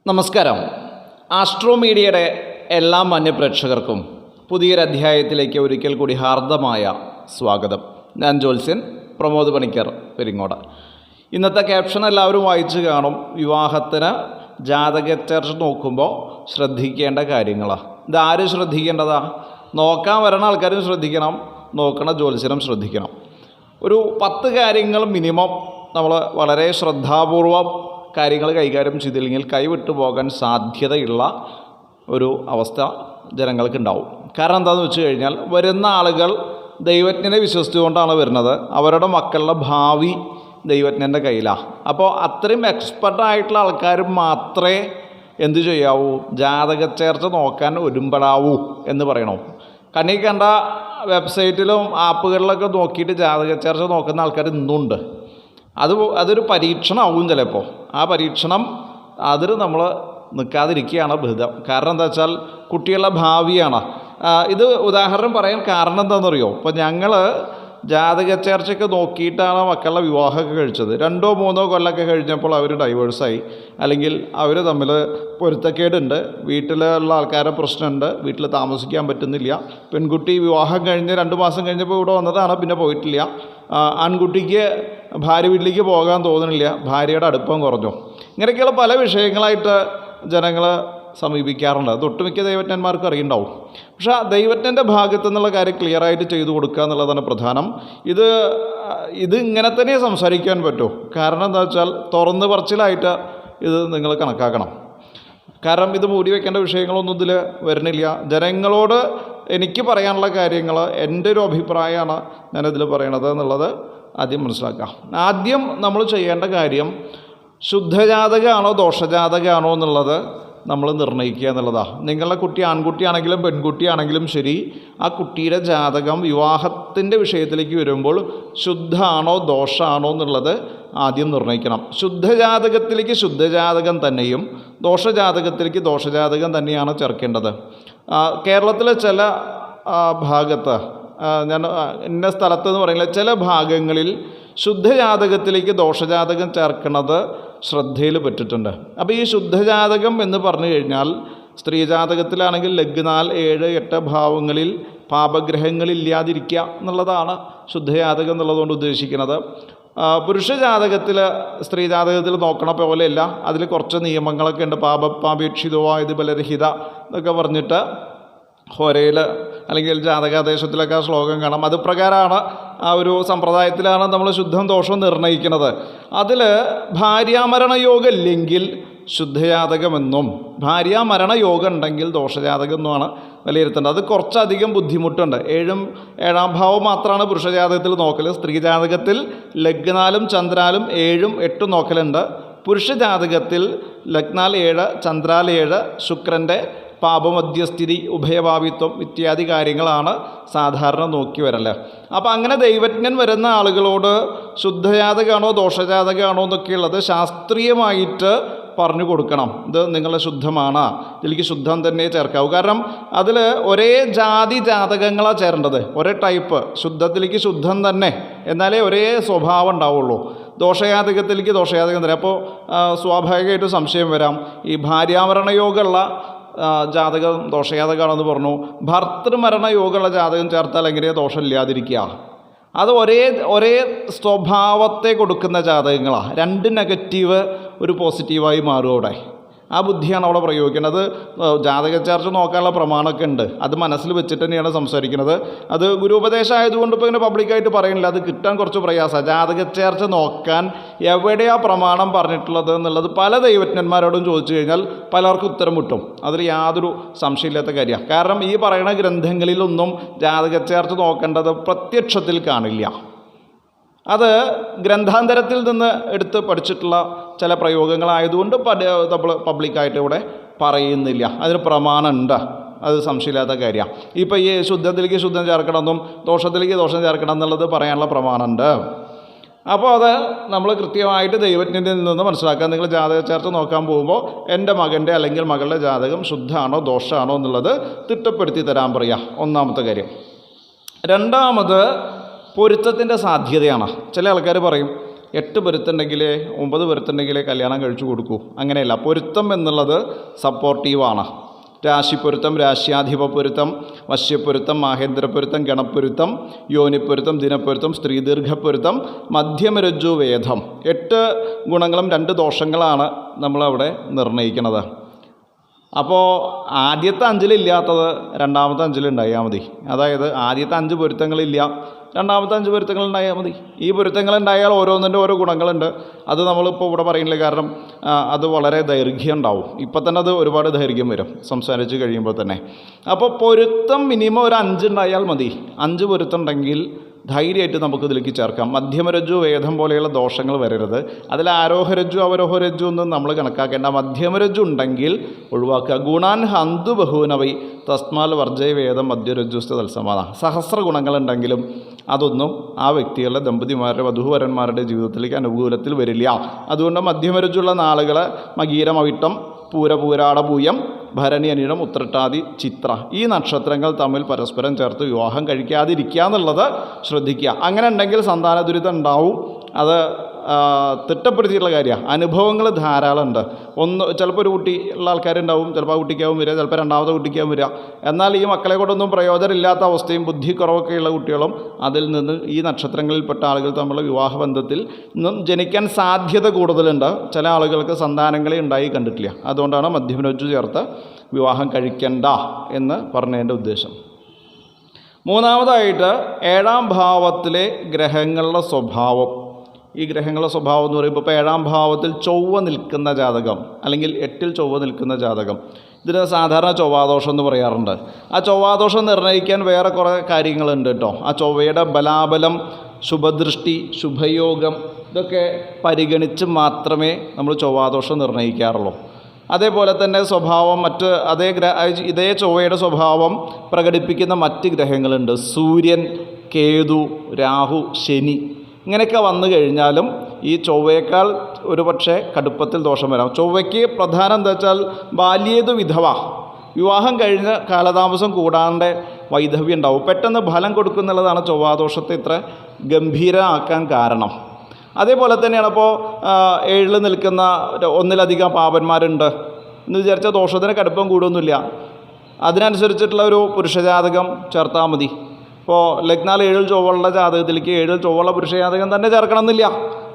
നമസ്കാരം. ആസ്ട്രോ മീഡിയയുടെ എല്ലാ മാന്യപ്രേക്ഷകർക്കും പുതിയൊരു അധ്യായത്തിലേക്ക് ഒരിക്കൽ കൂടി ഹാർദമായ സ്വാഗതം. ഞാൻ ജ്യോത്സ്യൻ പ്രമോദ് പണിക്കർ പെരിങ്ങോട്. ഇന്നത്തെ ക്യാപ്ഷൻ എല്ലാവരും വായിച്ചു കാണും. വിവാഹത്തിന് ജാതകച്ചർച്ച നോക്കുമ്പോൾ ശ്രദ്ധിക്കേണ്ട കാര്യങ്ങളാണ്. ഇതാരും ശ്രദ്ധിക്കേണ്ടതാ? നോക്കാൻ വരുന്ന ആൾക്കാരും ശ്രദ്ധിക്കണം, നോക്കണ ജ്യോത്സ്യനും ശ്രദ്ധിക്കണം. ഒരു 10 കാര്യങ്ങൾ മിനിമം നമ്മൾ വളരെ ശ്രദ്ധാപൂർവം കാര്യങ്ങൾ കൈകാര്യം ചെയ്തില്ലെങ്കിൽ കൈവിട്ടു പോകാൻ സാധ്യതയുള്ള ഒരു അവസ്ഥ ജനങ്ങൾക്കുണ്ടാവും. കാരണം എന്താണെന്ന് വെച്ച് കഴിഞ്ഞാൽ, വരുന്ന ആളുകൾ ദൈവജ്ഞനെ വിശ്വസിച്ചുകൊണ്ടാണ് വരുന്നത്. അവരുടെ മക്കളുടെ ഭാവി ദൈവജ്ഞൻ്റെ കയ്യിലാണ്. അപ്പോൾ അത്രയും എക്സ്പെർട്ടായിട്ടുള്ള ആൾക്കാർ മാത്രമേ എന്തു ചെയ്യാവൂ? ജാതകച്ചേർച്ച നോക്കാൻ ഒരുമ്പെടാവൂ എന്ന് പറയണോ. കണ്ണി കണ്ട വെബ്സൈറ്റിലും ആപ്പുകളിലൊക്കെ നോക്കിയിട്ട് ജാതകച്ചേർച്ച നോക്കുന്ന ആൾക്കാർ ഇന്നുണ്ട്. അതൊരു പരീക്ഷണമാവും ചിലപ്പോൾ. ആ പരീക്ഷണം അതിൽ നമ്മൾ നിൽക്കാതിരിക്കുകയാണ് ഭേദം. കാരണം എന്താ വെച്ചാൽ കുട്ടികളുടെ ഭാവിയാണ്. ഇത് ഉദാഹരണം പറയാൻ കാരണം എന്താണെന്നറിയോ? ഇപ്പോൾ ഞങ്ങൾ ജാതകച്ചേർച്ചയൊക്കെ നോക്കിയിട്ടാണ് മക്കളുടെ വിവാഹമൊക്കെ കഴിച്ചത്. 2-3 കൊല്ലമൊക്കെ കഴിഞ്ഞപ്പോൾ അവർ ഡൈവേഴ്സായി, അല്ലെങ്കിൽ അവർ തമ്മിൽ പൊരുത്തക്കേടുണ്ട്, വീട്ടിലുള്ള ആൾക്കാരെ പ്രശ്നമുണ്ട്, വീട്ടിൽ താമസിക്കാൻ പറ്റുന്നില്ല. പെൺകുട്ടി വിവാഹം കഴിഞ്ഞ് 2 മാസം കഴിഞ്ഞപ്പോൾ ഇവിടെ വന്നതാണ്, പിന്നെ പോയിട്ടില്ല. ആൺകുട്ടിക്ക് ഭാര്യ വീട്ടിലേക്ക് പോകാൻ തോന്നുന്നില്ല, ഭാര്യയുടെ അടുപ്പം കുറഞ്ഞു. ഇങ്ങനെയൊക്കെയുള്ള പല വിഷയങ്ങളായിട്ട് ജനങ്ങൾ സമീപിക്കാറുണ്ട്. അത് ഒട്ടുമിക്ക ദൈവജ്ഞന്മാർക്ക് അറിയുണ്ടാവും. പക്ഷേ ആ ദൈവജ്ഞൻ്റെ ഭാഗത്തു നിന്നുള്ള കാര്യം ക്ലിയറായിട്ട് ചെയ്തു കൊടുക്കുക എന്നുള്ളതാണ് പ്രധാനം. ഇത് ഇങ്ങനെ തന്നെ സംസാരിക്കാൻ പറ്റുമോ? കാരണം എന്താ വെച്ചാൽ തുറന്ന് പറച്ചിലായിട്ട് ഇത് നിങ്ങൾ കണക്കാക്കണം. കാരണം ഇത് മൂടി വയ്ക്കേണ്ട വിഷയങ്ങളൊന്നും ഇതിൽ വരുന്നില്ല. ജനങ്ങളോട് എനിക്ക് പറയാനുള്ള കാര്യങ്ങൾ എൻ്റെ ഒരു അഭിപ്രായമാണ് ഞാനിതിൽ പറയണത് എന്നുള്ളത് ആദ്യം മനസ്സിലാക്കാം. ആദ്യം നമ്മൾ ചെയ്യേണ്ട കാര്യം ശുദ്ധജാതകമാണോ ദോഷജാതകമാണോ എന്നുള്ളത് നമ്മൾ നിർണ്ണയിക്കുക എന്നുള്ളതാണ്. നിങ്ങളുടെ കുട്ടി ആൺകുട്ടിയാണെങ്കിലും പെൺകുട്ടിയാണെങ്കിലും ശരി, ആ കുട്ടിയുടെ ജാതകം വിവാഹത്തിൻ്റെ വിഷയത്തിലേക്ക് വരുമ്പോൾ ശുദ്ധമാണോ ദോഷമാണോ എന്നുള്ളത് ആദ്യം നിർണ്ണയിക്കണം. ശുദ്ധജാതകത്തിലേക്ക് ശുദ്ധജാതകം തന്നെയും ദോഷജാതകത്തിലേക്ക് ദോഷജാതകം തന്നെയാണ് ചേർക്കേണ്ടത്. കേരളത്തിലെ ചില ഭാഗത്ത്, ഞാൻ ഇന്ന സ്ഥലത്തെന്ന് പറയുന്നില്ല, ചില ഭാഗങ്ങളിൽ ശുദ്ധജാതകത്തിലേക്ക് ദോഷജാതകം ചേർക്കുന്നത് ശ്രദ്ധയിൽ പെട്ടിട്ടുണ്ട്. അപ്പോൾ ഈ ശുദ്ധജാതകം എന്ന് പറഞ്ഞു കഴിഞ്ഞാൽ, സ്ത്രീജാതകത്തിലാണെങ്കിൽ ലഗ്നാൽ 7-8 ഭാവങ്ങളിൽ പാപഗ്രഹങ്ങളില്ലാതിരിക്കുക എന്നുള്ളതാണ് ശുദ്ധജാതകം എന്നുള്ളതുകൊണ്ട് ഉദ്ദേശിക്കുന്നത്. പുരുഷജാതകത്തിൽ സ്ത്രീജാതകത്തിൽ നോക്കണ പോലെയല്ല, അതിൽ കുറച്ച് നിയമങ്ങളൊക്കെ ഉണ്ട്. പാപേക്ഷിതവായത് ബലരഹിത എന്നൊക്കെ പറഞ്ഞിട്ട് ഹോരയിൽ അല്ലെങ്കിൽ ജാതകാദേശത്തിലൊക്കെ ആ ശ്ലോകം കാണാം. അത് പ്രകാരമാണ്, ആ ഒരു സമ്പ്രദായത്തിലാണ് നമ്മൾ ശുദ്ധം ദോഷം നിർണ്ണയിക്കുന്നത്. അതിൽ ഭാര്യാമരണയോഗം ഇല്ലെങ്കിൽ ശുദ്ധജാതകമെന്നും ഭാര്യാമരണ യോഗം ഉണ്ടെങ്കിൽ ദോഷജാതകം എന്നുമാണ് വിലയിരുത്തേണ്ടത്. അത് കുറച്ചധികം ബുദ്ധിമുട്ടുണ്ട്. 7-ാം ഭാവം മാത്രമാണ് പുരുഷജാതകത്തിൽ നോക്കൽ. സ്ത്രീജാതകത്തിൽ ലഗ്നാലും ചന്ദ്രാലും 7-8 നോക്കലുണ്ട്. പുരുഷജാതകത്തിൽ ലഗ്നാൽ 7, ചന്ദ്രാൽ 7, ശുക്രൻ്റെ പാപമധ്യസ്ഥിതി, ഉഭയഭാവിത്വം ഇത്യാദി കാര്യങ്ങളാണ് സാധാരണ നോക്കി വരല്ലേ. അപ്പോൾ അങ്ങനെ ദൈവജ്ഞൻ വരുന്ന ആളുകളോട് ശുദ്ധജാതകമാണോ ദോഷജാതകമാണോ എന്നൊക്കെയുള്ളത് ശാസ്ത്രീയമായിട്ട് പറഞ്ഞു കൊടുക്കണം. ഇത് നിങ്ങളുടെ ശുദ്ധമാണ്, ഇതിലേക്ക് ശുദ്ധം തന്നെ ചേർക്കാവൂ. കാരണം അതിൽ ഒരേ ജാതി ജാതകങ്ങളാണ് ചേരേണ്ടത്, ഒരേ ടൈപ്പ്. ശുദ്ധത്തിലേക്ക് ശുദ്ധം തന്നെ, എന്നാലേ ഒരേ സ്വഭാവം ഉണ്ടാവുള്ളൂ. ദോഷജാതകത്തിലേക്ക് ദോഷജാതകം തന്നെ. അപ്പോൾ സ്വാഭാവികമായിട്ട് സംശയം വരാം, ഈ ഭാര്യാമരണയോഗമുള്ള ജാതകം ദോഷജാതകമാണെന്ന് പറഞ്ഞു, ഭർത്തൃമരണ യോഗമുള്ള ജാതകം ചേർത്താൽ എങ്ങനെയാണ് ദോഷം ഇല്ലാതിരിക്കുക? അത് ഒരേ സ്വഭാവത്തെ കൊടുക്കുന്ന ജാതകങ്ങളാണ്. 2 നെഗറ്റീവ് ഒരു പോസിറ്റീവായി മാറും അവിടെ. ആ ബുദ്ധിയാണ് അവിടെ പ്രയോഗിക്കുന്നത്. ജാതകച്ചേർച്ച നോക്കാനുള്ള പ്രമാണമൊക്കെ ഉണ്ട്, അത് മനസ്സിൽ വെച്ചിട്ട് തന്നെയാണ് സംസാരിക്കുന്നത്. അത് ഗുരുപദേശം ആയതുകൊണ്ട് ഇപ്പോൾ ഇങ്ങനെ പബ്ലിക്കായിട്ട് പറയുന്നില്ല, അത് കിട്ടാൻ കുറച്ച് പ്രയാസമാണ്. ജാതകച്ചേർച്ച നോക്കാൻ എവിടെയാണ് പ്രമാണം പറഞ്ഞിട്ടുള്ളത് എന്നുള്ളത് പല ദൈവജ്ഞന്മാരോടും ചോദിച്ചു കഴിഞ്ഞാൽ പലർക്കും ഉത്തരം കിട്ടും. അതിൽ യാതൊരു സംശയമില്ലാത്ത കാര്യമാണ്. കാരണം ഈ പറയുന്ന ഗ്രന്ഥങ്ങളിലൊന്നും ജാതകച്ചേർച്ച നോക്കേണ്ടത് പ്രത്യക്ഷത്തിൽ കാണില്ല. അത് ഗ്രന്ഥാന്തരത്തിൽ നിന്ന് എടുത്ത് പഠിച്ചിട്ടുള്ള ചില പ്രയോഗങ്ങളായതുകൊണ്ട് നമ്മൾ പബ്ലിക്കായിട്ട് ഇവിടെ പറയുന്നില്ല. അതിന് പ്രമാണമുണ്ട്, അത് സംശയമില്ലാത്ത കാര്യമാണ്. ഇപ്പോൾ ഈ ശുദ്ധത്തിലേക്ക് ശുദ്ധം ചേർക്കണമെന്നും ദോഷത്തിലേക്ക് ദോഷം ചേർക്കണം എന്നുള്ളത് പറയാനുള്ള പ്രമാണമുണ്ട്. അപ്പോൾ അത് നമ്മൾ കൃത്യമായിട്ട് ദൈവജ്ഞനിൽ നിന്ന് മനസ്സിലാക്കാൻ. നിങ്ങൾ ജാതകച്ചേർച്ച നോക്കാൻ പോകുമ്പോൾ എൻ്റെ മകൻ്റെ അല്ലെങ്കിൽ മകളുടെ ജാതകം ശുദ്ധമാണോ ദോഷമാണോ എന്നുള്ളത് തിട്ടപ്പെടുത്തി തരാൻ പറയുക, ഒന്നാമത്തെ കാര്യം. രണ്ടാമത് പൊരുത്തത്തിൻ്റെ സാധ്യതയാണ്. ചില ആൾക്കാർ പറയും 8 പൊരുത്തുണ്ടെങ്കിലേ 9 പൊരുത്തുണ്ടെങ്കിലേ കല്യാണം കഴിച്ചു കൊടുക്കൂ. അങ്ങനെയല്ല. പൊരുത്തം എന്നുള്ളത് സപ്പോർട്ടീവാണ്. രാശിപ്പൊരുത്തം, രാശ്യാധിപ പൊരുത്തം, വശ്യപ്പൊരുത്തം, മാഹേന്ദ്രപ്പൊരുത്തം, ഗണപ്പൊരുത്തം, യോനിപ്പൊരുത്തം, ദിനപ്പൊരുത്തം, സ്ത്രീദീർഘപ്പൊരുത്തം, മധ്യമരജ്ജു വേദം. 8 ഗുണങ്ങളും 2 ദോഷങ്ങളാണ് നമ്മളവിടെ നിർണ്ണയിക്കുന്നത്. അപ്പോൾ ആദ്യത്തെ 5-ലില്ലാത്തത് രണ്ടാമത്തെ 5-ലുണ്ടായാൽ മതി. അതായത് ആദ്യത്തെ 5 പൊരുത്തങ്ങളില്ല, രണ്ടാമത്തെ 5 പൊരുത്തങ്ങൾ ഉണ്ടായാൽ മതി. ഈ പൊരുത്തങ്ങൾ ഉണ്ടായാൽ ഓരോന്നിൻ്റെ ഓരോ ഗുണങ്ങളുണ്ട്. അത് നമ്മളിപ്പോൾ ഇവിടെ പറയുന്നില്ല, കാരണം അത് വളരെ ദൈർഘ്യം ഉണ്ടാവും. ഇപ്പം തന്നെ അത് ഒരുപാട് ദൈർഘ്യം വരും സംസാരിച്ച് കഴിയുമ്പോൾ തന്നെ. അപ്പോൾ പൊരുത്തം മിനിമം ഒരു 5 ഉണ്ടായാൽ മതി. 5 പൊരുത്തം ഉണ്ടെങ്കിൽ ധൈര്യമായിട്ട് നമുക്കിതിലേക്ക് ചേർക്കാം. മധ്യമരജ്ജു വേദം പോലെയുള്ള ദോഷങ്ങൾ വരരുത്. അതിൽ ആരോഹരജ്ജു അവരോഹരജ്ജു ഒന്നും നമ്മൾ കണക്കാക്കേണ്ട. മധ്യമരജ്ജു ഉണ്ടെങ്കിൽ ഒഴിവാക്കുക. ഗുണാൻ ഹന്തു ബഹൂനവൈ തസ്മാൽ വർജയ വേദം മധ്യരജ്ജുസ്ഥ തത്സമാന. സഹസ്ര ഗുണങ്ങളുണ്ടെങ്കിലും അതൊന്നും ആ വ്യക്തികളുടെ ദമ്പതിമാരുടെ വധൂവരന്മാരുടെ ജീവിതത്തിലേക്ക് അനുകൂലത്തിൽ വരില്ല. അതുകൊണ്ട് മധ്യമരജ്ജുള്ള നാളുകളെ മകീരം, അവിട്ടം, പൂരപൂരാട, പൂയം, ഭരണി, അനിഴം, ഉത്രട്ടാതി, ചിത്ര ഈ നക്ഷത്രങ്ങൾ തമ്മിൽ പരസ്പരം ചേർത്ത് വിവാഹം കഴിക്കാതിരിക്കുക എന്നുള്ളത് ശ്രദ്ധിക്കുക. അങ്ങനെ ഉണ്ടെങ്കിൽ സന്താന ദുരിതം ഉണ്ടാവും. അത് തിട്ടപ്പെടുത്തിയിട്ടുള്ള കാര്യമാണ്. അനുഭവങ്ങൾ ധാരാളം ഉണ്ട്. ചിലപ്പോൾ ഒരു കുട്ടി ഉള്ള ആൾക്കാരുണ്ടാവും, ചിലപ്പോൾ ആ കുട്ടിക്കാവും വരിക, ചിലപ്പോൾ രണ്ടാമത്തെ കുട്ടിക്കാവും വരിക. എന്നാൽ ഈ മക്കളെ കൊണ്ടൊന്നും പ്രയോജനമില്ലാത്ത അവസ്ഥയും ബുദ്ധിക്കുറവൊക്കെയുള്ള കുട്ടികളും അതിൽ നിന്ന് ഈ നക്ഷത്രങ്ങളിൽപ്പെട്ട ആളുകൾ തമ്മിലുള്ള വിവാഹബന്ധത്തിൽ നിന്നും ജനിക്കാൻ സാധ്യത കൂടുതലുണ്ട്. ചില ആളുകൾക്ക് സന്താനങ്ങളെ ഉണ്ടായി കണ്ടിട്ടില്ല. അതുകൊണ്ടാണ് മധ്യമരജ്ജു ചേർത്ത് വിവാഹം കഴിക്കണ്ട എന്ന് പറഞ്ഞതിൻ്റെ ഉദ്ദേശം. മൂന്നാമതായിട്ട് 7-ാം ഭാവത്തിലെ ഗ്രഹങ്ങളുടെ സ്വഭാവം. ഈ ഗ്രഹങ്ങളുടെ സ്വഭാവം എന്ന് പറയുമ്പോൾ ഇപ്പോൾ 7-ാം ഭാവത്തിൽ ചൊവ്വ നിൽക്കുന്ന ജാതകം, അല്ലെങ്കിൽ 8-ൽ ചൊവ്വ നിൽക്കുന്ന ജാതകം, ഇതിന് സാധാരണ ചൊവ്വാദോഷം എന്ന് പറയാറുണ്ട്. ആ ചൊവ്വാദോഷം നിർണ്ണയിക്കാൻ വേറെ കുറേ കാര്യങ്ങളുണ്ട് കേട്ടോ. ആ ചൊവ്വയുടെ ബലാബലം, ശുഭദൃഷ്ടി, ശുഭയോഗം ഇതൊക്കെ പരിഗണിച്ച് മാത്രമേ നമ്മൾ ചൊവ്വാദോഷം നിർണ്ണയിക്കാറുള്ളൂ. അതേപോലെ തന്നെ സ്വഭാവം ഇതേ ചൊവ്വയുടെ സ്വഭാവം പ്രകടിപ്പിക്കുന്ന മറ്റ് ഗ്രഹങ്ങളുണ്ട്. സൂര്യൻ, കേതു, രാഹു, ശനി ഇങ്ങനെയൊക്കെ വന്നു കഴിഞ്ഞാലും ഈ ചൊവ്വയേക്കാൾ ഒരുപക്ഷെ കടുപ്പത്തിൽ ദോഷം വരാം. ചൊവ്വയ്ക്ക് പ്രധാനം എന്താ വെച്ചാൽ ബാല്യേതു വിധവ, വിവാഹം കഴിഞ്ഞ് കാലതാമസം കൂടാണ്ട് വൈധവ്യം ഉണ്ടാവും. പെട്ടെന്ന് ഫലം കൊടുക്കുന്നുള്ളതാണ് ചൊവ്വാദോഷത്തെ ഇത്ര ഗംഭീരമാക്കാൻ കാരണം. അതേപോലെ തന്നെയാണ് ഇപ്പോൾ 7-ൽ നിൽക്കുന്ന 1-ലധികം പാപന്മാരുണ്ട് എന്ന് വിചാരിച്ചാൽ ദോഷത്തിന് കടുപ്പം കൂടുമൊന്നുമില്ല. അതിനനുസരിച്ചിട്ടുള്ള ഒരു പുരുഷജാതകം ചേർത്താൽ മതി. ഇപ്പോൾ ലഗ്നാൽ 7-ൽ ചൊവ്വയുള്ള ജാതകത്തിലേക്ക് 7-ൽ ചൊവ്വയുള്ള പുരുഷജാതകം തന്നെ ചേർക്കണമെന്നില്ല.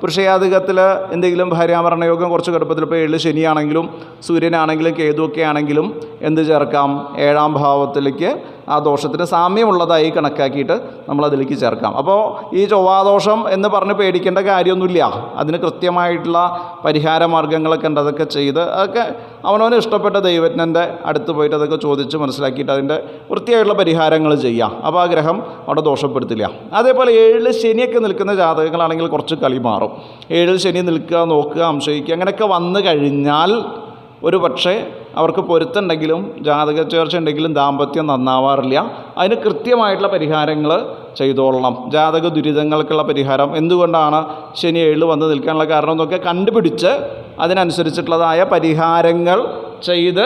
പുരുഷജാതകത്തിൽ എന്തെങ്കിലും ഭാര്യാമരണയോഗം കുറച്ച് കടുപ്പത്തിൽ, ഇപ്പോൾ 7-ൽ ശനിയാണെങ്കിലും സൂര്യനാണെങ്കിലും കേതുവൊക്കെ ആണെങ്കിലും എന്ത് ചേർക്കാം? 7-ാം ഭാവത്തിലേക്ക് ആ ദോഷത്തിന് സാമ്യമുള്ളതായി കണക്കാക്കിയിട്ട് നമ്മളതിലേക്ക് ചേർക്കാം. അപ്പോൾ ഈ ചൊവ്വാദോഷം എന്ന് പറഞ്ഞ് പേടിക്കേണ്ട കാര്യമൊന്നുമില്ല. അതിന് കൃത്യമായിട്ടുള്ള പരിഹാര മാർഗ്ഗങ്ങളൊക്കെ ഉണ്ട്. അതൊക്കെ ചെയ്ത് അതൊക്കെ അവനവന് ഇഷ്ടപ്പെട്ട ദൈവജ്ഞൻ്റെ അടുത്ത് പോയിട്ട് അതൊക്കെ ചോദിച്ച് മനസ്സിലാക്കിയിട്ട് അതിൻ്റെ വൃത്തിയായിട്ടുള്ള പരിഹാരങ്ങൾ ചെയ്യാം. അപ്പോൾ ആ ഗ്രഹം അവിടെ ദോഷപ്പെടുത്തില്ല. അതേപോലെ 7-ൽ ശനിയൊക്കെ നിൽക്കുന്ന ജാതകങ്ങളാണെങ്കിൽ കുറച്ച് കളി മാറും. 7-ൽ ശനി നിൽക്കുക, നോക്കുക, സംശയിക്കുക അങ്ങനെയൊക്കെ വന്നു കഴിഞ്ഞാൽ ഒരു പക്ഷേ അവർക്ക് പൊരുത്തുണ്ടെങ്കിലും ജാതക ചേർച്ച ഉണ്ടെങ്കിലും ദാമ്പത്യം നന്നാവാറില്ല. അതിന് കൃത്യമായിട്ടുള്ള പരിഹാരങ്ങൾ ചെയ്തോളണം. ജാതക ദുരിതങ്ങൾക്കുള്ള പരിഹാരം, എന്തുകൊണ്ടാണ് ശനി 7-ൽ വന്ന് നിൽക്കാനുള്ള കാരണം എന്നൊക്കെ കണ്ടുപിടിച്ച് അതിനനുസരിച്ചിട്ടുള്ളതായ പരിഹാരങ്ങൾ ചെയ്ത്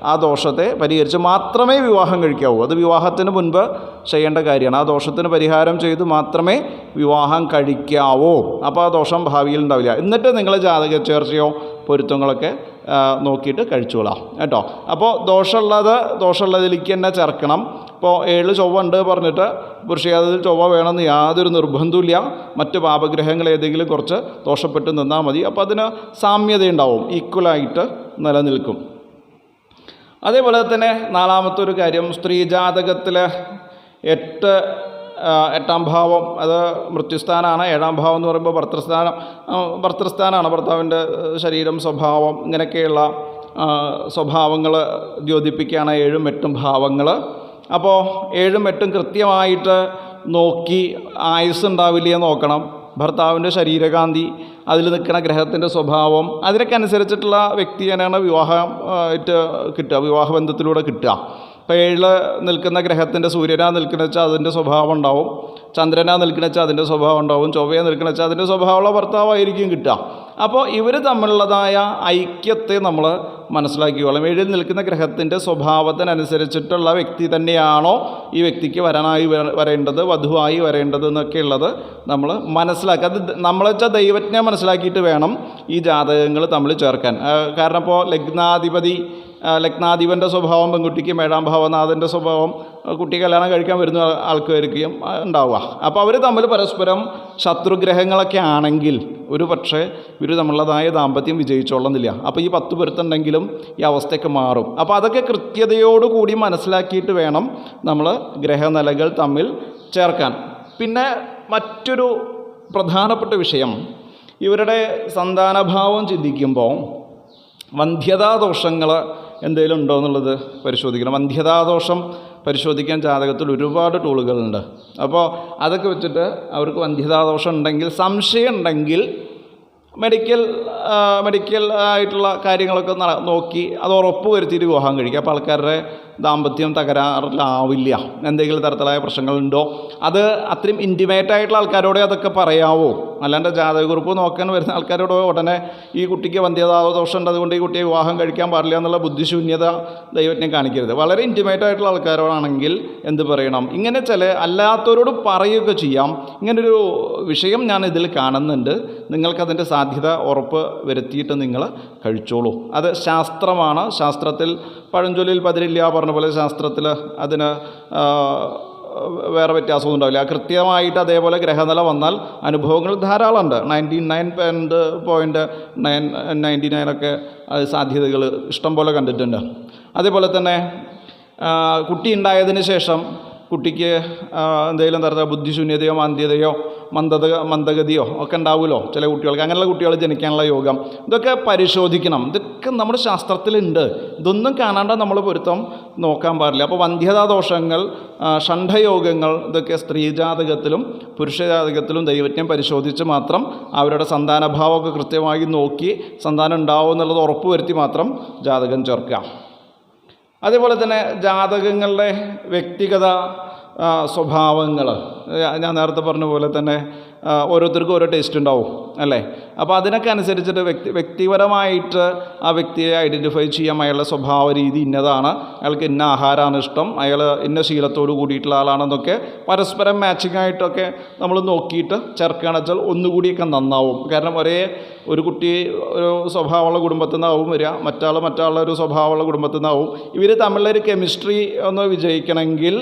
ആ ദോഷത്തെ പരിഹരിച്ച് മാത്രമേ വിവാഹം കഴിക്കാവൂ. അത് വിവാഹത്തിന് മുൻപ് ചെയ്യേണ്ട കാര്യമാണ്. ആ ദോഷത്തിന് പരിഹാരം ചെയ്ത് മാത്രമേ വിവാഹം കഴിക്കാവൂ. അപ്പോൾ ആ ദോഷം ഭാവിയിൽ ഉണ്ടാവില്ല. എന്നിട്ട് നിങ്ങൾ ജാതക ചേർച്ചയോ പൊരുത്തങ്ങളൊക്കെ നോക്കിയിട്ട് കഴിച്ചോളാം കേട്ടോ. അപ്പോൾ ദോഷമുള്ളതിലേക്ക് തന്നെ ചേർക്കണം. ഇപ്പോൾ 7-ൽ ചൊവ്വ ഉണ്ട് പറഞ്ഞിട്ട് പുരുഷജാതകത്തിൽ ചൊവ്വ വേണമെന്ന് യാതൊരു നിർബന്ധമില്ല. മറ്റ് പാപഗ്രഹങ്ങൾ ഏതെങ്കിലും കുറച്ച് ദോഷപ്പെട്ട് നിന്നാൽ മതി. അപ്പോൾ അതിന് സാമ്യതയുണ്ടാവും, ഈക്വലായിട്ട് നിലനിൽക്കും. അതേപോലെ തന്നെ 4-മത്തെ ഒരു കാര്യം, സ്ത്രീ ജാതകത്തിൽ 8-ാം ഭാവം അത് മൃത്യുസ്ഥാനമാണ്. 7-ാം ഭാവം എന്ന് പറയുമ്പോൾ ഭർത്തൃസ്ഥാനമാണ്. ഭർത്താവിൻ്റെ ശരീരം, സ്വഭാവം ഇങ്ങനെയൊക്കെയുള്ള സ്വഭാവങ്ങൾ ദ്യോതിപ്പിക്കുകയാണ് 7-ഉം 8-ഉം ഭാവങ്ങൾ. അപ്പോൾ 7-ഉം 8-ഉം കൃത്യമായിട്ട് നോക്കി ആയുസ് ഉണ്ടാവില്ലേ നോക്കണം. ഭർത്താവിൻ്റെ ശരീരകാന്തി, അതിൽ നിൽക്കുന്ന ഗ്രഹത്തിൻ്റെ സ്വഭാവം, അതിനൊക്കെ അനുസരിച്ചിട്ടുള്ള വ്യക്തിയാണ് വിവാഹമായിട്ട് കിട്ടുക, വിവാഹബന്ധത്തിലൂടെ കിട്ടുക. ഇപ്പോൾ 7-ൽ നിൽക്കുന്ന ഗ്രഹത്തിൻ്റെ സൂര്യനാ നിൽക്കുന്ന വെച്ചാൽ അതിൻ്റെ സ്വഭാവം ഉണ്ടാവും, ചന്ദ്രനാ നിൽക്കുന്ന വെച്ചാൽ അതിൻ്റെ സ്വഭാവം ഉണ്ടാവും, ചൊവ്വയെ നിൽക്കുന്ന വെച്ചാൽ അതിൻ്റെ സ്വഭാവമുള്ള ഭർത്താവായിരിക്കും കിട്ടുക. അപ്പോൾ ഇവർ തമ്മിലുള്ളതായ ഐക്യത്തെ നമ്മൾ മനസ്സിലാക്കിക്കോളാം. 7-ൽ നിൽക്കുന്ന ഗ്രഹത്തിൻ്റെ സ്വഭാവത്തിനനുസരിച്ചിട്ടുള്ള വ്യക്തി തന്നെയാണോ ഈ വ്യക്തിക്ക് വരേണ്ടത്, വധുവായി വരേണ്ടത് എന്നൊക്കെയുള്ളത് നമ്മൾ മനസ്സിലാക്കുക. അത് നമ്മളെ വെച്ചാൽ ദൈവജ്ഞ മനസ്സിലാക്കിയിട്ട് വേണം ഈ ജാതകങ്ങൾ തമ്മിൽ ചേർക്കാൻ. കാരണം ഇപ്പോൾ ലഗ്നാധിപൻ്റെ സ്വഭാവം പെൺകുട്ടിക്കും 7-ാം ഭാവനാഥൻ്റെ സ്വഭാവം കുട്ടി കല്യാണം കഴിക്കാൻ വരുന്ന ആൾക്കാർക്കും ഉണ്ടാവുക. അപ്പോൾ അവർ തമ്മിൽ പരസ്പരം ശത്രുഗ്രഹങ്ങളൊക്കെ ആണെങ്കിൽ ഒരു പക്ഷേ ഇവർ തമ്മിലുള്ളതായ ദാമ്പത്യം വിജയിച്ചോളുന്നില്ല. അപ്പോൾ ഈ 10 പൊരുത്തുണ്ടെങ്കിലും ഈ അവസ്ഥയൊക്കെ മാറും. അപ്പോൾ അതൊക്കെ കൃത്യതയോടുകൂടി മനസ്സിലാക്കിയിട്ട് വേണം നമ്മൾ ഗ്രഹനിലകൾ തമ്മിൽ ചേർക്കാൻ. പിന്നെ മറ്റൊരു പ്രധാനപ്പെട്ട വിഷയം, ഇവരുടെ സന്താനഭാവം ചിന്തിക്കുമ്പോൾ വന്ധ്യതാദോഷങ്ങൾ എന്തെങ്കിലും ഉണ്ടോ എന്നുള്ളത് പരിശോധിക്കണം. വന്ധ്യതാദോഷം പരിശോധിക്കാൻ ജാതകത്തിൽ ഒരുപാട് ടൂളുകളുണ്ട്. അപ്പോൾ അതൊക്കെ വെച്ചിട്ട് അവർക്ക് വന്ധ്യതാദോഷം ഉണ്ടെങ്കിൽ, സംശയം ഉണ്ടെങ്കിൽ മെഡിക്കൽ ആയിട്ടുള്ള കാര്യങ്ങളൊക്കെ നോക്കി അത് ഉറപ്പ് വരുത്തിയിട്ട് വിവാഹം കഴിക്കുക. അപ്പോൾ ആൾക്കാരുടെ ദാമ്പത്യം തകരാറിലാവില്ല. എന്തെങ്കിലും തരത്തിലായ പ്രശ്നങ്ങളുണ്ടോ അത് അത്രയും ഇൻറ്റിമേറ്റ് ആയിട്ടുള്ള ആൾക്കാരോടെ അതൊക്കെ പറയാവോ. അല്ലാണ്ട് ജാതകക്കുറിപ്പ് നോക്കാൻ വരുന്ന ആൾക്കാരോട് ഉടനെ ഈ കുട്ടിക്ക് വന്ധ്യതാദോഷം ഉണ്ട് അതുകൊണ്ട് ഈ കുട്ടിയെ വിവാഹം കഴിക്കാൻ പാടില്ല എന്നുള്ള ബുദ്ധിശൂന്യത ദൈവജ്ഞം കാണിക്കരുത്. വളരെ ഇൻറ്റിമേറ്റ് ആയിട്ടുള്ള ആൾക്കാരോടാണെങ്കിൽ എന്ത് പറയണം, ഇങ്ങനെ ചില അല്ലാത്തവരോട് പറയുകയൊക്കെ ചെയ്യാം. ഇങ്ങനൊരു വിഷയം ഞാൻ ഇതിൽ കാണുന്നുണ്ട്, നിങ്ങൾക്കതിൻ്റെ സാധ്യത ഉറപ്പ് വരുത്തിയിട്ട് നിങ്ങൾ കഴിച്ചോളൂ. അത് ശാസ്ത്രമാണ്. ശാസ്ത്രത്തിൽ പഴഞ്ചൊല്ലിൽ പതിരില്ല പറഞ്ഞ പോലെ ശാസ്ത്രത്തിൽ അതിന് വേറെ വ്യത്യാസമൊന്നും ഉണ്ടാവില്ല. കൃത്യമായിട്ട് അതേപോലെ ഗ്രഹനില വന്നാൽ അനുഭവങ്ങൾ ധാരാളമുണ്ട്. 99.99 ഒക്കെ സാധ്യതകൾ ഇഷ്ടം പോലെ കണ്ടിട്ടുണ്ട്. അതേപോലെ തന്നെ കുട്ടി ഉണ്ടായതിന് ശേഷം കുട്ടിക്ക് എന്തെങ്കിലും തരത്തിലുള്ള ബുദ്ധിശൂന്യതയോ മാന്ദ്യതയോ മന്ദഗതിയോ ഒക്കെ ഉണ്ടാവുമല്ലോ ചില കുട്ടികൾക്ക്. അങ്ങനെയുള്ള കുട്ടികൾ ജനിക്കാനുള്ള യോഗം ഇതൊക്കെ പരിശോധിക്കണം. ഇതൊക്കെ നമ്മുടെ ശാസ്ത്രത്തിലുണ്ട്. ഇതൊന്നും കാണാണ്ട് നമ്മൾ പൊരുത്തം നോക്കാൻ പാടില്ല. അപ്പോൾ വന്ധ്യതാദോഷങ്ങൾ, ഷണ്ഡയോഗങ്ങൾ ഇതൊക്കെ സ്ത്രീജാതകത്തിലും പുരുഷജാതകത്തിലും ദൈവജ്ഞം പരിശോധിച്ച് മാത്രം അവരുടെ സന്താനഭാവമൊക്കെ കൃത്യമായി നോക്കി സന്താനം ഉണ്ടാവും എന്നുള്ളത് ഉറപ്പ് വരുത്തി മാത്രം ജാതകം ചേർക്കുക. അതേപോലെ തന്നെ ജാതകങ്ങളുടെ വ്യക്തിഗത സ്വഭാവങ്ങൾ ഞാൻ നേരത്തെ പറഞ്ഞ പോലെ തന്നെ ഓരോരുത്തർക്കും ഓരോ ടേസ്റ്റ് ഉണ്ടാവും അല്ലേ. അപ്പോൾ അതിനൊക്കെ അനുസരിച്ചിട്ട് വ്യക്തിപരമായിട്ട് ആ വ്യക്തിയെ ഐഡൻറ്റിഫൈ ചെയ്യാം. അയാളുടെ സ്വഭാവ രീതി ഇന്നതാണ്, അയാൾക്ക് ഇന്ന ആഹാരമാണ് ഇഷ്ടം, അയാൾ ഇന്ന ശീലത്തോട് കൂടിയിട്ടുള്ള ആളാണെന്നൊക്കെ പരസ്പരം മാച്ചിങ് ആയിട്ടൊക്കെ നമ്മൾ നോക്കിയിട്ട് ചേർക്കുകയാണെന്ന് വെച്ചാൽ ഒന്നുകൂടിയൊക്കെ നന്നാവും. കാരണം ഒരു കുട്ടി ഒരു സ്വഭാവമുള്ള കുടുംബത്തിൽ നിന്നാവും വരിക, മറ്റാളുടെ ഒരു സ്വഭാവമുള്ള കുടുംബത്തിൽ നിന്നാവും. ഇവർ തമ്മിലൊരു കെമിസ്ട്രി ഒന്ന് വിജയിക്കണമെങ്കിൽ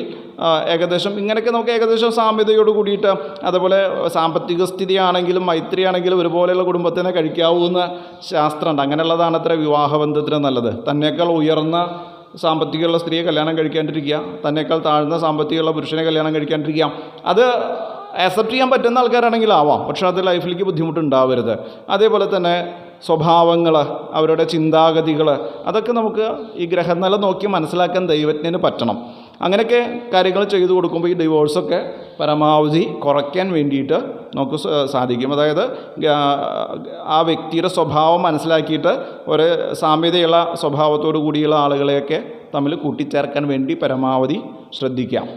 ഏകദേശം ഇങ്ങനെയൊക്കെ നമുക്ക് ഏകദേശം സാമ്യതയോട് കൂടിയിട്ട്, അതുപോലെ സാമ്പത്തിക സ്ഥിതിയാണെങ്കിലും മൈത്രിയാണെങ്കിലും ഒരുപോലെയുള്ള കുടുംബത്തിനെ കഴിക്കാവുന്ന ശാസ്ത്രമുണ്ട്. അങ്ങനെയുള്ളതാണ് അത്ര വിവാഹബന്ധത്തിന് നല്ലത്. തന്നേക്കാൾ ഉയർന്ന സാമ്പത്തികമുള്ള സ്ത്രീയെ കല്യാണം കഴിക്കാണ്ടിരിക്കുക, തന്നേക്കാൾ താഴ്ന്ന സാമ്പത്തികമുള്ള പുരുഷനെ കല്യാണം കഴിക്കാണ്ടിരിക്കുക. അത് ആക്സെപ്റ്റ് ചെയ്യാൻ പറ്റുന്ന ആൾക്കാരാണെങ്കിൽ ആവാം, പക്ഷേ അത് ലൈഫിലേക്ക് ബുദ്ധിമുട്ടുണ്ടാവരുത്. അതേപോലെ തന്നെ സ്വഭാവങ്ങൾ, അവരുടെ ചിന്താഗതികൾ, അതൊക്കെ നമുക്ക് ഈ ഗ്രഹനില നോക്കി മനസ്സിലാക്കാൻ ദൈവജ്ഞന് പറ്റണം. അങ്ങനെയൊക്കെ കാര്യങ്ങൾ ചെയ്തു കൊടുക്കുമ്പോൾ ഈ ഡിവോഴ്സൊക്കെ പരമാവധി കുറയ്ക്കാൻ വേണ്ടിയിട്ട് നമുക്ക് സാധിക്കും. അതായത് ആ വ്യക്തിയുടെ സ്വഭാവം മനസ്സിലാക്കിയിട്ട് ഒരു സാമ്യതയുള്ള സ്വഭാവത്തോടു കൂടിയുള്ള ആളുകളെയൊക്കെ തമ്മിൽ കൂട്ടിച്ചേർക്കാൻ വേണ്ടി പരമാവധി ശ്രദ്ധിക്കാം.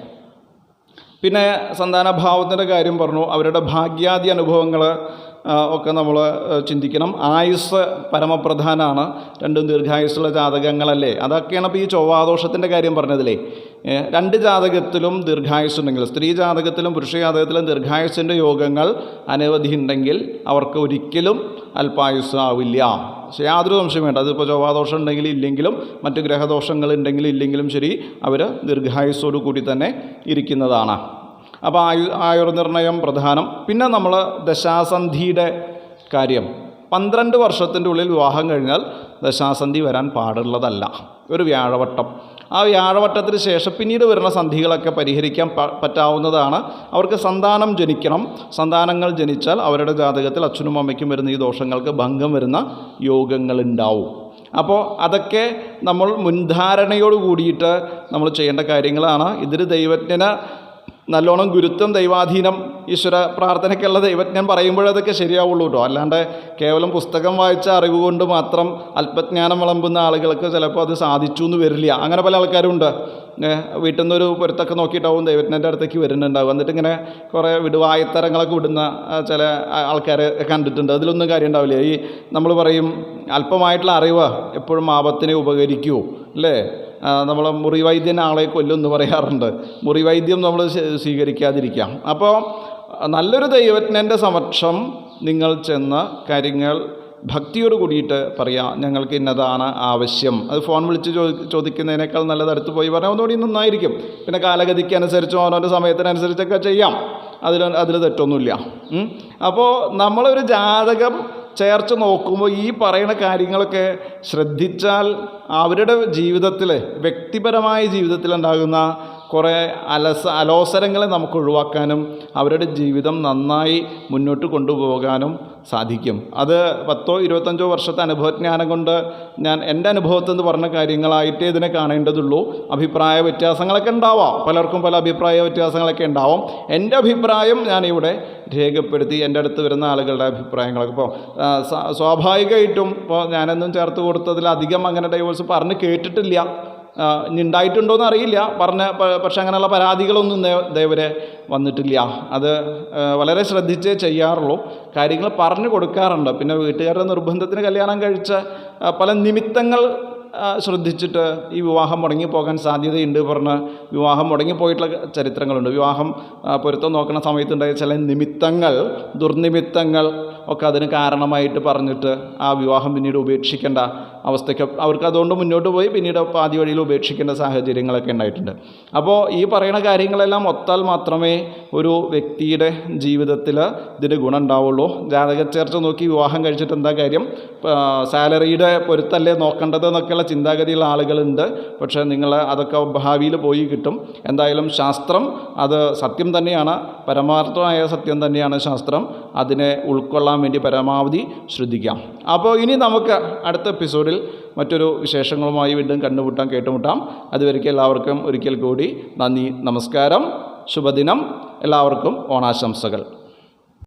പിന്നെ സന്താനഭാവത്തിൻ്റെ കാര്യം പറഞ്ഞു. അവരുടെ ഭാഗ്യാദി അനുഭവങ്ങൾ ഒക്കെ നമ്മൾ ചിന്തിക്കണം. ആയുസ് പരമപ്രധാനമാണ്. രണ്ടും ദീർഘായുസ്സുള്ള ജാതകങ്ങളല്ലേ. അതൊക്കെയാണ് ഇപ്പോൾ ഈ ചൊവ്വാദോഷത്തിൻ്റെ കാര്യം പറഞ്ഞതില്ലേ. 2 ജാതകത്തിലും ദീർഘായുസ്സുണ്ടെങ്കിൽ, സ്ത്രീ ജാതകത്തിലും പുരുഷ ജാതകത്തിലും ദീർഘായുസ്സിൻ്റെ യോഗങ്ങൾ അനവധി ഉണ്ടെങ്കിൽ അവർക്ക് ഒരിക്കലും അല്പായുസ് ആവില്ല. പക്ഷേ യാതൊരു സംശയം വേണ്ട. അതിപ്പോൾ ചൊവ്വാദോഷം ഉണ്ടെങ്കിൽ ഇല്ലെങ്കിലും മറ്റ് ഗ്രഹദോഷങ്ങൾ ഉണ്ടെങ്കിൽ ഇല്ലെങ്കിലും ശരി അവർ ദീർഘായുസ്സോടു കൂടി തന്നെ ഇരിക്കുന്നതാണ്. അപ്പോൾ ആയുർനിർണയം പ്രധാനം. പിന്നെ നമ്മൾ ദശാസന്ധിയുടെ കാര്യം, 12 വർഷത്തിൻ്റെ ഉള്ളിൽ വിവാഹം കഴിഞ്ഞാൽ ദശാസന്ധി വരാൻ പാടുള്ളതല്ല. ഒരു വ്യാഴവട്ടം, ആ വ്യാഴവട്ടത്തിന് ശേഷം പിന്നീട് വരുന്ന സന്ധികളൊക്കെ പരിഹരിക്കാൻ പറ്റാവുന്നതാണ്. അവർക്ക് സന്താനം ജനിക്കണം. സന്താനങ്ങൾ ജനിച്ചാൽ അവരുടെ ജാതകത്തിൽ അച്ഛനും അമ്മയ്ക്കും വരുന്ന ഈ ദോഷങ്ങൾക്ക് ഭംഗം വരുന്ന യോഗങ്ങളുണ്ടാവും. അപ്പോൾ അതൊക്കെ നമ്മൾ മുൻധാരണയോട് കൂടിയിട്ട് നമ്മൾ ചെയ്യേണ്ട കാര്യങ്ങളാണ്. ഇതിൽ ദൈവജ്ഞന് നല്ലോണം ഗുരുത്വം, ദൈവാധീനം, ഈശ്വര പ്രാർത്ഥനയ്ക്കുള്ള ദൈവജ്ഞൻ പറയുമ്പോഴതൊക്കെ ശരിയാവുള്ളൂ കേട്ടോ. അല്ലാണ്ട് കേവലം പുസ്തകം വായിച്ച അറിവ് കൊണ്ട് മാത്രം അല്പജ്ഞാനം വിളമ്പുന്ന ആളുകൾക്ക് ചിലപ്പോൾ അത് സാധിച്ചു എന്ന് വരില്ല. അങ്ങനെ പല ആൾക്കാരുണ്ട്. വീട്ടിൽ നിന്നൊരു പൊരുത്തൊക്കെ നോക്കിയിട്ടാവും ദൈവത്തിൻ്റെ അടുത്തേക്ക് വരുന്നുണ്ടാവും. എന്നിട്ട് ഇങ്ങനെ കുറേ വിടുവായത്തരങ്ങളൊക്കെ വിടുന്ന ചില ആൾക്കാരെ കണ്ടിട്ടുണ്ട്. അതിലൊന്നും കാര്യം ഉണ്ടാവില്ല. ഈ നമ്മൾ പറയും അല്പമായിട്ടുള്ള അറിവ് എപ്പോഴും ആപത്തിനെ ഉപകരിക്കൂ അല്ലേ? നമ്മൾ മുറിവൈദ്യൻ ആളെ കൊല്ലുമെന്ന് പറയാറുണ്ട്. മുറിവൈദ്യം നമ്മൾ സ്വീകരിക്കാതിരിക്കാം. അപ്പോൾ നല്ലൊരു ദൈവജ്ഞൻ്റെ സമക്ഷം നിങ്ങൾ ചെന്ന് കാര്യങ്ങൾ ഭക്തിയോട് കൂടിയിട്ട് പറയാം, ഞങ്ങൾക്ക് ഇന്നതാണ് ആവശ്യം. അത് ഫോൺ വിളിച്ച് ചോദിക്കുന്നതിനേക്കാൾ നല്ലത് അടുത്ത് പോയി പറഞ്ഞാൽ ഒന്നുകൂടി നന്നായിരിക്കും. പിന്നെ കാലഗതിക്ക് അനുസരിച്ചും ഓരോരോ സമയത്തിനനുസരിച്ചൊക്കെ ചെയ്യാം. അതിൽ തെറ്റൊന്നുമില്ല. അപ്പോൾ നമ്മളൊരു ജാതകം ചേർച്ച് നോക്കുമ്പോൾ ഈ പറയുന്ന കാര്യങ്ങളൊക്കെ ശ്രദ്ധിച്ചാൽ അവരുടെ ജീവിതത്തിൽ, വ്യക്തിപരമായ ജീവിതത്തിലുണ്ടാകുന്ന കുറേ അലോസരങ്ങളെ നമുക്ക് ഒഴിവാക്കാനും അവരുടെ ജീവിതം നന്നായി മുന്നോട്ട് കൊണ്ടുപോകാനും സാധിക്കും. അത് 10-25 വർഷത്തെ അനുഭവജ്ഞാനം കൊണ്ട് ഞാൻ എൻ്റെ അനുഭവത്തിൽ നിന്ന് പറഞ്ഞ കാര്യങ്ങളായിട്ടേ ഇതിനെ കാണേണ്ടതുള്ളൂ. അഭിപ്രായ വ്യത്യാസങ്ങളൊക്കെ ഉണ്ടാവാം, പലർക്കും പല അഭിപ്രായ വ്യത്യാസങ്ങളൊക്കെ ഉണ്ടാവാം. എൻ്റെ അഭിപ്രായം ഞാനിവിടെ രേഖപ്പെടുത്തി എൻ്റെ അടുത്ത് വരുന്ന ആളുകളുടെ അഭിപ്രായങ്ങളൊക്കെ. ഇപ്പോൾ സ്വാഭാവികമായിട്ടും ഇപ്പോൾ ഞാനൊന്നും ചേർത്ത് കൊടുത്തതിലധികം അങ്ങനെ ഡൈവോഴ്സ് പറഞ്ഞ് കേട്ടിട്ടില്ല. ഇനി ഉണ്ടായിട്ടുണ്ടോയെന്ന് അറിയില്ല, പക്ഷെ അങ്ങനെയുള്ള പരാതികളൊന്നും ഇതേവരെ വന്നിട്ടില്ല. അത് വളരെ ശ്രദ്ധിച്ചേ ചെയ്യാറുള്ളൂ. കാര്യങ്ങൾ പറഞ്ഞു കൊടുക്കാറുണ്ട്. പിന്നെ വീട്ടുകാരുടെ നിർബന്ധത്തിന് കല്യാണം കഴിച്ച പല നിമിത്തങ്ങൾ ശ്രദ്ധിച്ചിട്ട് ഈ വിവാഹം മുടങ്ങിപ്പോകാൻ സാധ്യതയുണ്ട് പറഞ്ഞ് വിവാഹം മുടങ്ങിപ്പോയിട്ടുള്ള ചരിത്രങ്ങളുണ്ട്. വിവാഹം പൊരുത്തം നോക്കുന്ന സമയത്തുണ്ടായ ചില നിമിത്തങ്ങൾ, ദുർനിമിത്തങ്ങൾ ഒക്കെ അതിന് കാരണമായിട്ട് പറഞ്ഞിട്ട് ആ വിവാഹം പിന്നീട് ഉപേക്ഷിക്കേണ്ട അവസ്ഥയ്ക്ക് അവർക്ക് അതുകൊണ്ട് മുന്നോട്ട് പോയി പിന്നീട് പാതി വഴിയിൽ ഉപേക്ഷിക്കേണ്ട സാഹചര്യങ്ങളൊക്കെ ഉണ്ടായിട്ടുണ്ട്. അപ്പോൾ ഈ പറയുന്ന കാര്യങ്ങളെല്ലാം ഒത്താൽ മാത്രമേ ഒരു വ്യക്തിയുടെ ജീവിതത്തിൽ ഇതിന് ഗുണം ഉണ്ടാവുള്ളൂ. ജാതകച്ചേർച്ച നോക്കി വിവാഹം കഴിച്ചിട്ട് എന്താ കാര്യം, സാലറിയുടെ പൊരുത്തല്ലേ നോക്കേണ്ടത് എന്നൊക്കെയുള്ള ചിന്താഗതിയുള്ള ആളുകളുണ്ട്. പക്ഷേ നിങ്ങൾ അതൊക്കെ ഭാവിയിൽ പോയി കിട്ടും. എന്തായാലും ശാസ്ത്രം അത് സത്യം തന്നെയാണ്, പരമാർത്ഥമായ സത്യം തന്നെയാണ് ശാസ്ത്രം. അതിനെ ഉൾക്കൊള്ളാൻ വേണ്ടി പരമാവധി ശ്രദ്ധിക്കാം. അപ്പോൾ ഇനി നമുക്ക് അടുത്ത എപ്പിസോഡിൽ മറ്റൊരു വിശേഷങ്ങളുമായി വീണ്ടും കേട്ടുമുട്ടാം. അതുവരെയ്ക്ക് എല്ലാവർക്കും ഒരിക്കൽ കൂടി നന്ദി, നമസ്കാരം, ശുഭദിനം. എല്ലാവർക്കും ഓണാശംസകൾ.